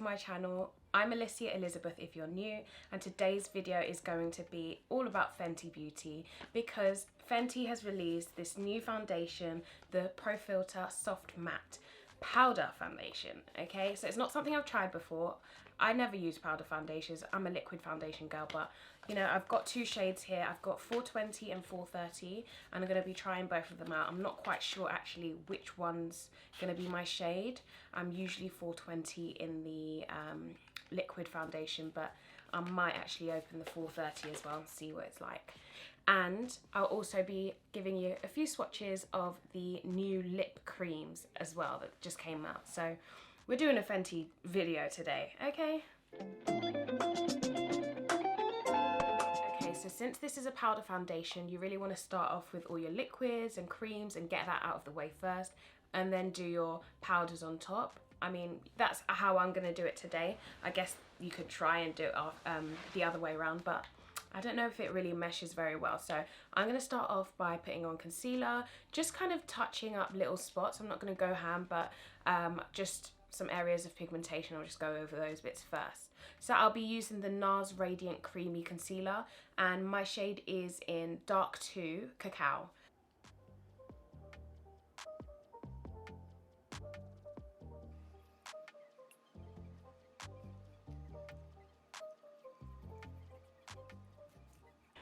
to my channel. I'm Alicia Elizabeth if you're new, and today's video is going to be all about Fenty Beauty because Fenty has released this new foundation, the Pro Filt'r Soft Matte Powder Foundation. Okay, so it's not something I've tried before. I never use powder foundations. I'm a liquid foundation girl, but you know, I've got two shades here. I've got 420 and 430, and I'm going to be trying both of them out. I'm not quite sure actually which one's going to be my shade. I'm usually 420 in the liquid foundation, but I might actually open the 430 as well and see what it's like. And I'll also be giving you a few swatches of the new lip creams as well that just came out. So we're doing a Fenty video today, okay? Okay, so since this is a powder foundation, you really want to start off with all your liquids and creams and get that out of the way first, and then do your powders on top. I mean, that's how I'm going to do it today. I guess you could try and do it the other way around, but I don't know if it really meshes very well. So I'm going to start off by putting on concealer, just kind of touching up little spots. I'm not going to go ham, but just some areas of pigmentation. I'll just go over those bits first. So I'll be using the NARS Radiant Creamy Concealer, and my shade is in Dark 2 Cacao.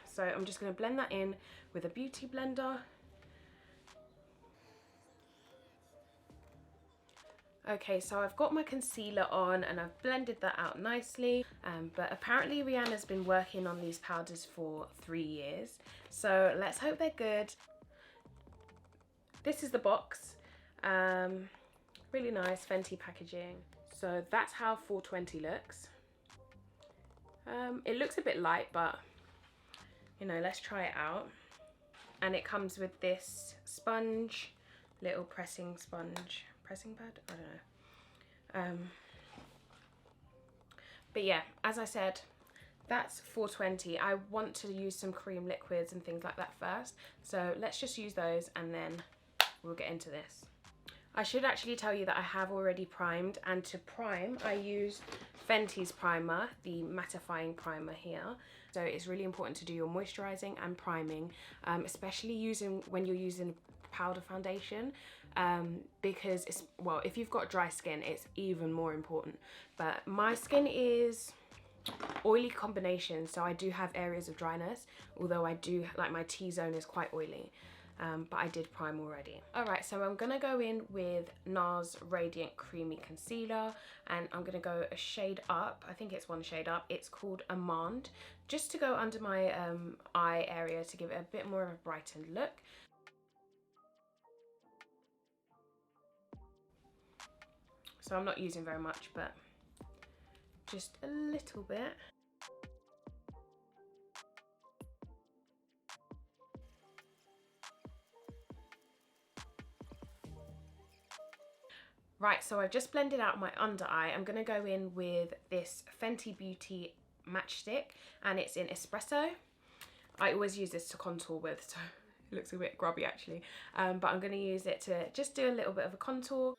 So I'm just going to blend that in with a beauty blender. Okay, so I've got my concealer on and I've blended that out nicely, but apparently Rihanna's been working on these powders for 3 years, so let's hope they're good. This is the box, really nice Fenty packaging. So that's how 420 looks. It looks a bit light, but you know, let's try it out. And it comes with this sponge, little pressing pad, I don't know. But yeah, as I said, that's 420. I want to use some cream liquids and things like that first, so let's just use those and then we'll get into this. I should actually tell you that I have already primed, and to prime I use Fenty's primer, the mattifying primer here. So it's really important to do your moisturizing and priming, especially when you're using powder foundation, because it's, well, if you've got dry skin it's even more important, but my skin is oily combination, so I do have areas of dryness, although I do, like, my T-zone is quite oily. But I did prime already. Alright, so I'm going to go in with NARS Radiant Creamy Concealer, and I'm going to go a shade up. I think it's one shade up. It's called Amande, just to go under my eye area to give it a bit more of a brightened look. So I'm not using very much, but just a little bit. Right, so I've just blended out my under eye. I'm going to go in with this Fenty Beauty matchstick, and it's in Espresso. I always use this to contour with, so it looks a bit grubby actually. But I'm going to use it to just do a little bit of a contour.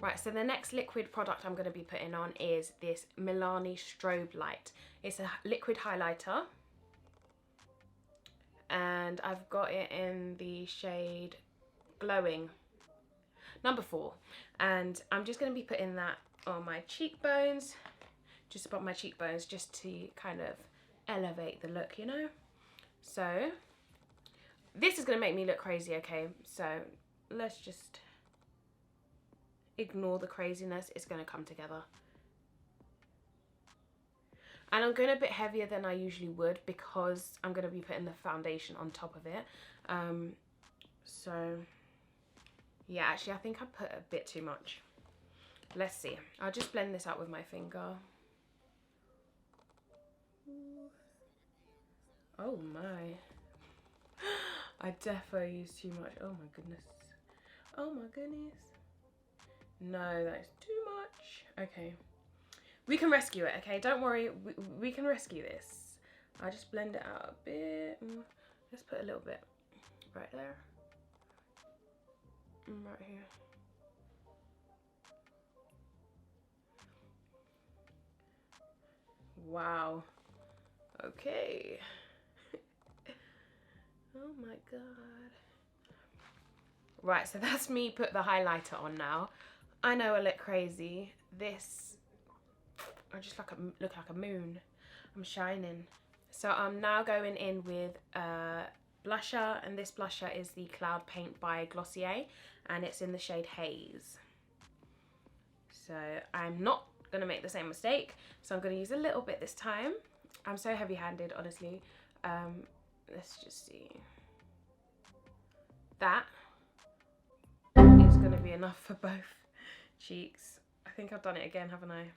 Right, so the next liquid product I'm going to be putting on is this Milani Strobe Light. It's a liquid highlighter, and I've got it in the shade Glowing number 4, and I'm just going to be putting that on my cheekbones, just above my cheekbones, just to kind of elevate the look, you know. So this is going to make me look crazy, okay, so let's just ignore the craziness. It's going to come together. And I'm going a bit heavier than I usually would because I'm going to be putting the foundation on top of it. So yeah, actually I think I put a bit too much. Let's see. I'll just blend this out with my finger. Oh my. I defo used too much. Oh my goodness. Oh my goodness. No, that is too much. Okay. We can rescue it, okay? Don't worry, we can rescue this. I'll just blend it out a bit. Let's put a little bit right there. Right here. Wow. Okay. Oh my god. Right, so that's me put the highlighter on now. I know I look crazy. I just look like a moon. I'm shining. So I'm now going in with blusher, and this blusher is the Cloud Paint by Glossier, and it's in the shade Haze. So I'm not gonna make the same mistake, so I'm gonna use a little bit this time. I'm so heavy-handed, honestly. Let's just see. That is gonna be enough for both cheeks. I think I've done it again, haven't I?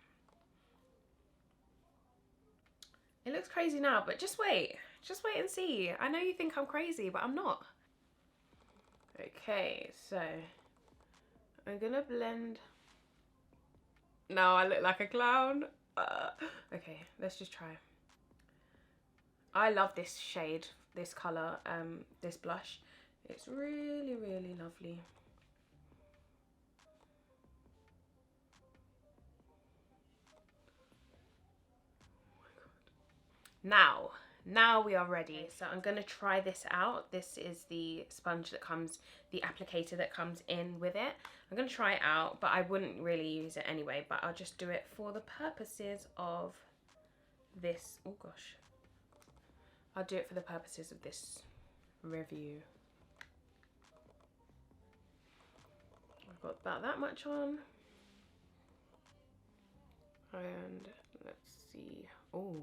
It looks crazy now, but just wait and see. I know you think I'm crazy, but I'm not. Okay, so I'm gonna blend. No, I look like a clown. Okay, let's just try. I love this shade, this color, this blush. It's really, really lovely. Now we are ready. So I'm going to try this out. This is the sponge that comes, the applicator that comes in with it. I'm going to try it out, but I wouldn't really use it anyway, but I'll just do it for the purposes of this. Oh gosh. I'll do it for the purposes of this review. I've got about that much on. And let's see. Oh.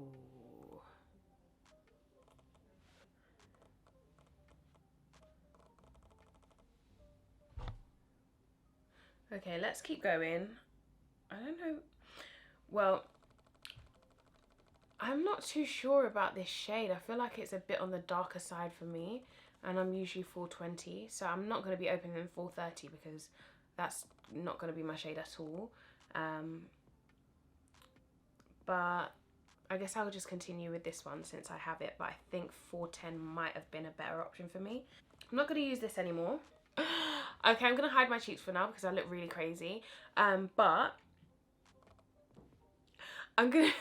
Okay, let's keep going. I don't know. Well, I'm not too sure about this shade. I feel like it's a bit on the darker side for me, and I'm usually 420, so I'm not going to be opening in 430 because that's not going to be my shade at all. But I guess I'll just continue with this one since I have it, but I think 410 might have been a better option for me. I'm not going to use this anymore. Okay, I'm going to hide my cheeks for now because I look really crazy. But I'm going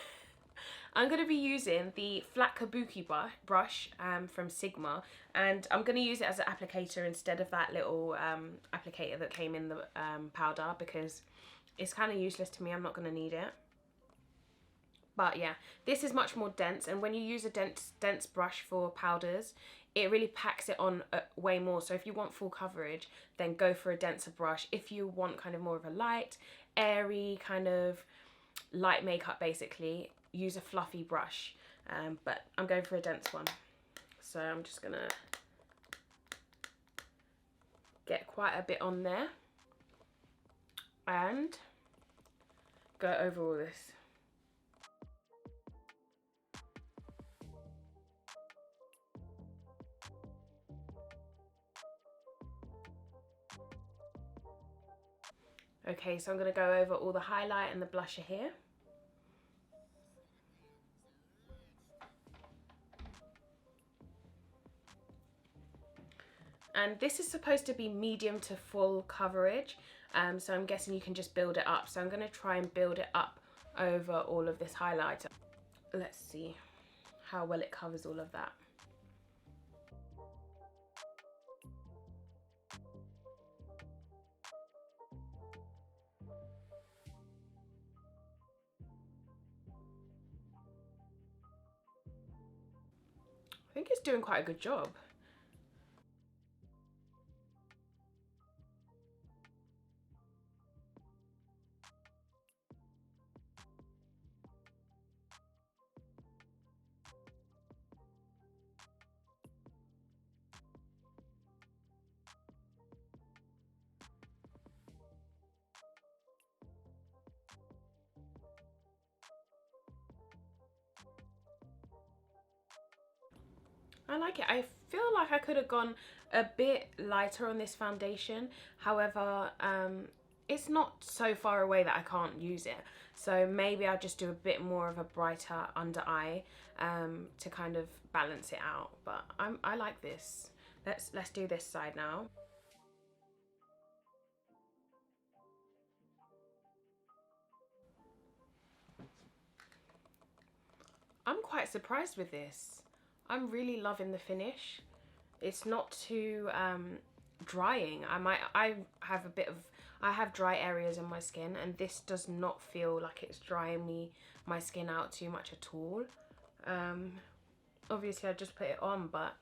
to be using the flat kabuki brush from Sigma, and I'm going to use it as an applicator instead of that little applicator that came in the powder, because it's kind of useless to me. I'm not going to need it. But yeah, this is much more dense, and when you use a dense brush for powders, it really packs it on way more. So if you want full coverage, then go for a denser brush. If you want kind of more of a light, airy kind of light makeup, basically, use a fluffy brush. But I'm going for a dense one. So I'm just gonna get quite a bit on there and go over all this. Okay, so I'm going to go over all the highlight and the blusher here. And this is supposed to be medium to full coverage, so I'm guessing you can just build it up. So I'm going to try and build it up over all of this highlighter. Let's see how well it covers all of that. I think it's doing quite a good job. I like it. I feel like I could have gone a bit lighter on this foundation. However, it's not so far away that I can't use it. So maybe I'll just do a bit more of a brighter under eye to kind of balance it out. But I like this. Let's do this side now. I'm quite surprised with this. I'm really loving the finish. It's not too drying. I have dry areas in my skin, and this does not feel like it's drying my skin out too much at all. Obviously I just put it on, but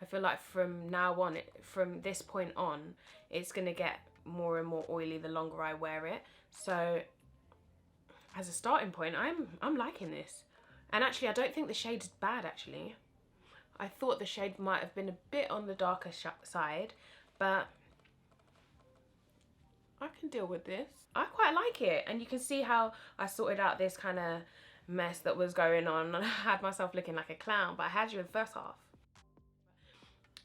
I feel like from now on, from this point on, it's gonna get more and more oily the longer I wear it. So as a starting point, I'm liking this. And actually, I don't think the shade is bad, actually. I thought the shade might have been a bit on the darker side, but I can deal with this. I quite like it. And you can see how I sorted out this kind of mess that was going on. And I had myself looking like a clown, but I had you in the first half.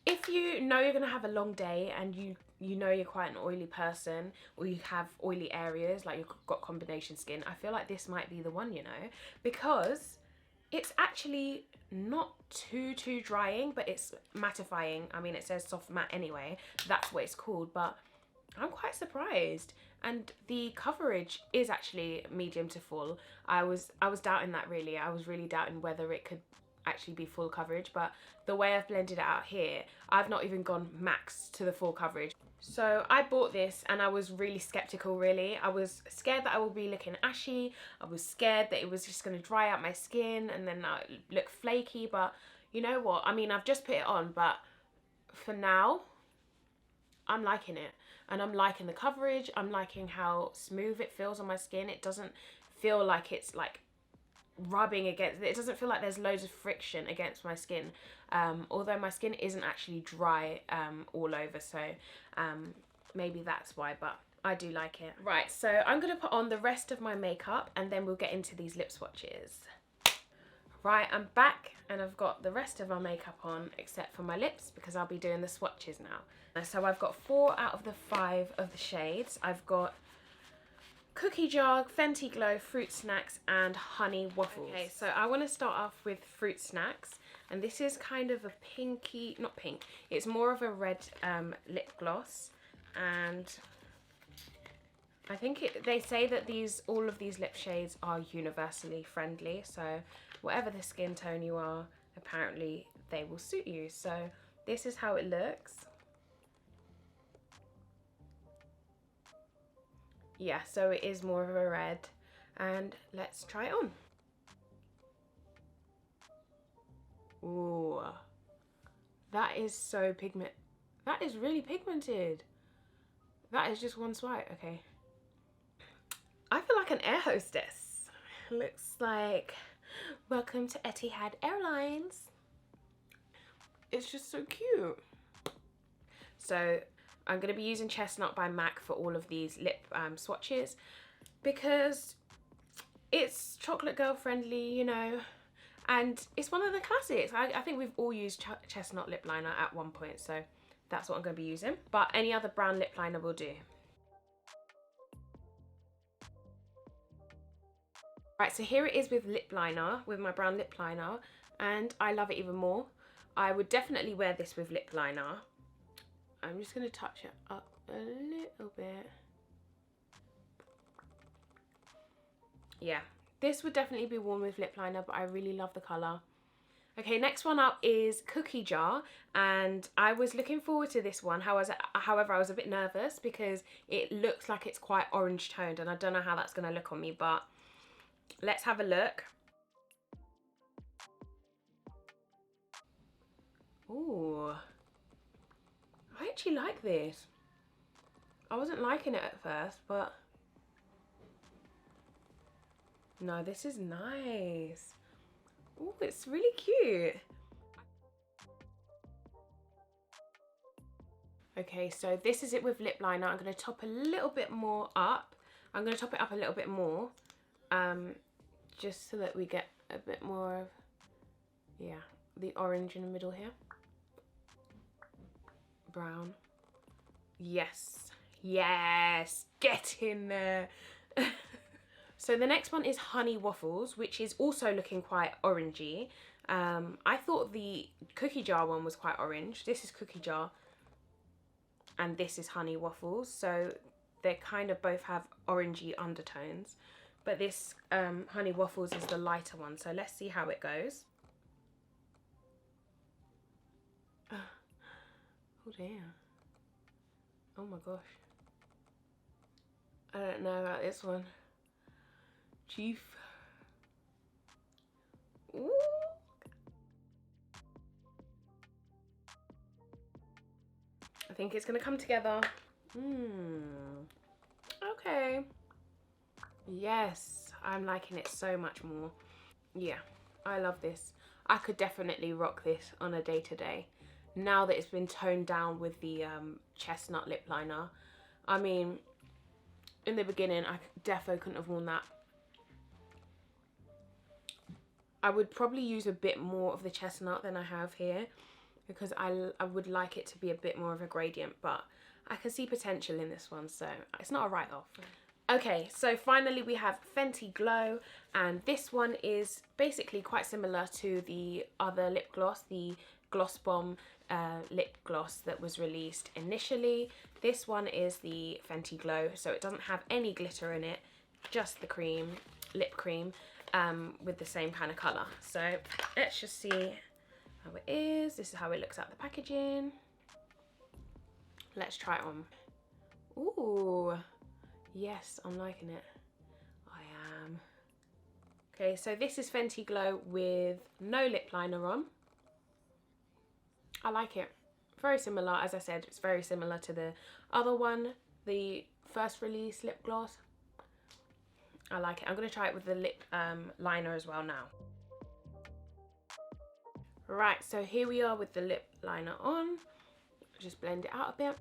If you know you're going to have a long day and you know you're quite an oily person, or you have oily areas, like you've got combination skin, I feel like this might be the one, you know, because it's actually not too drying, but it's mattifying. I mean, it says soft matte anyway. That's what it's called, but I'm quite surprised. And the coverage is actually medium to full. I was doubting that, really. I was really doubting whether it could actually be full coverage, but the way I've blended it out here, I've not even gone max to the full coverage. So I bought this and I was really skeptical, really. I was scared that I would be looking ashy. I was scared that it was just going to dry out my skin and then look flaky. But you know what? I mean, I've just put it on, but for now, I'm liking it. And I'm liking the coverage. I'm liking how smooth it feels on my skin. It doesn't feel like it's like rubbing against it. Doesn't feel like there's loads of friction against my skin, although my skin isn't actually dry all over, so maybe that's why, but I do like it. Right, so I'm gonna put on the rest of my makeup and then we'll get into these lip swatches. Right, I'm back and I've got the rest of my makeup on except for my lips, because I'll be doing the swatches now. So I've got 4 out of the 5 of the shades. I've got Cookie Jar, Fenty Glow, Fruit Snacks, and Honey Waffles. Okay, so I want to start off with Fruit Snacks, and this is kind of a pinky, not pink, it's more of a red lip gloss, and I think they say that all of these lip shades are universally friendly, so whatever the skin tone you are, apparently they will suit you. So this is how it looks. Yeah, so it is more of a red, and let's try it on. Ooh, that is so that is really pigmented. That is just one swipe. Okay, I feel like an air hostess. Looks like welcome to Etihad Airlines. It's just so cute. So I'm going to be using Chestnut by MAC for all of these lip swatches, because it's chocolate girl friendly, you know, and it's one of the classics. I think we've all used Chestnut lip liner at one point, so that's what I'm going to be using. But any other brown lip liner will do. Right, so here it is with lip liner, with my brown lip liner, and I love it even more. I would definitely wear this with lip liner. I'm just going to touch it up a little bit. Yeah, this would definitely be worn with lip liner, but I really love the colour. Okay, next one up is Cookie Jar, and I was looking forward to this one. However, I was a bit nervous because it looks like it's quite orange toned, and I don't know how that's going to look on me, but let's have a look. Ooh. I actually like this. I wasn't liking it at first, but no, this is nice. Oh, it's really cute. Okay, so this is it with lip liner. I'm going to top a little bit more up. I'm going to top it up a little bit more, just so that we get a bit more of, yeah, the orange in the middle here. Brown. Yes, Yes, get in there. So the next one is Honey Waffles, which is also looking quite orangey. I thought the cookie jar one was quite orange. This is cookie jar and this is Honey Waffles. So they kind of both have orangey undertones. But this Honey Waffles is the lighter one. So let's see how it goes. Oh dear. Oh my gosh. I don't know about this one. Chief. Ooh. I think it's gonna come together. Okay. Yes, I'm liking it so much more. Yeah, I love this. I could definitely rock this on a day-to-day. Now that it's been toned down with the chestnut lip liner. I mean, in the beginning, I defo couldn't have worn that. I would probably use a bit more of the chestnut than I have here because I would like it to be a bit more of a gradient, but I can see potential in this one, so it's not a write-off. Okay, so finally we have Fenty Glow, and this one is basically quite similar to the other lip gloss, the Gloss Bomb lip gloss that was released initially. This one is the Fenty Glow, so it doesn't have any glitter in it, just the cream, lip cream, with the same kind of colour. So let's just see how it is. This is how it looks at the packaging. Let's try it on. Ooh, yes, I'm liking it. I am. Okay, so this is Fenty Glow with no lip liner on. I like it. Very similar, as I said, it's very similar to the other one, the first release lip gloss. I like it. I'm going to try it with the lip liner as well now. Right, so here we are with the lip liner on. Just blend it out a bit.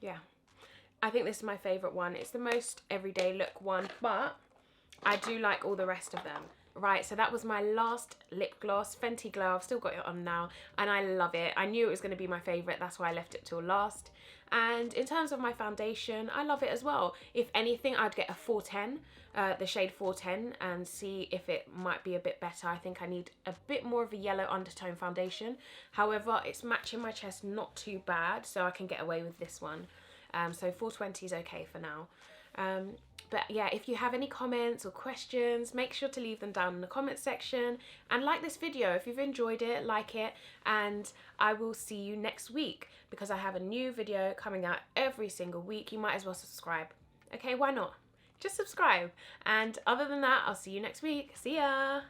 Yeah, I think this is my favourite one. It's the most everyday look one, but I do like all the rest of them. Right, so that was my last lip gloss, Fenty Glow. I've still got it on now and I love it. I knew it was going to be my favourite, that's why I left it till last. And in terms of my foundation, I love it as well. If anything, I'd get a 410, the shade 410, and see if it might be a bit better. I think I need a bit more of a yellow undertone foundation. However, it's matching my chest not too bad, so I can get away with this one. So 420 is okay for now. But yeah, if you have any comments or questions, make sure to leave them down in the comments section, and like this video if you've enjoyed it, like it, and I will see you next week because I have a new video coming out every single week. You might as well subscribe. Okay, why not? Just subscribe. And other than that, I'll see you next week. See ya!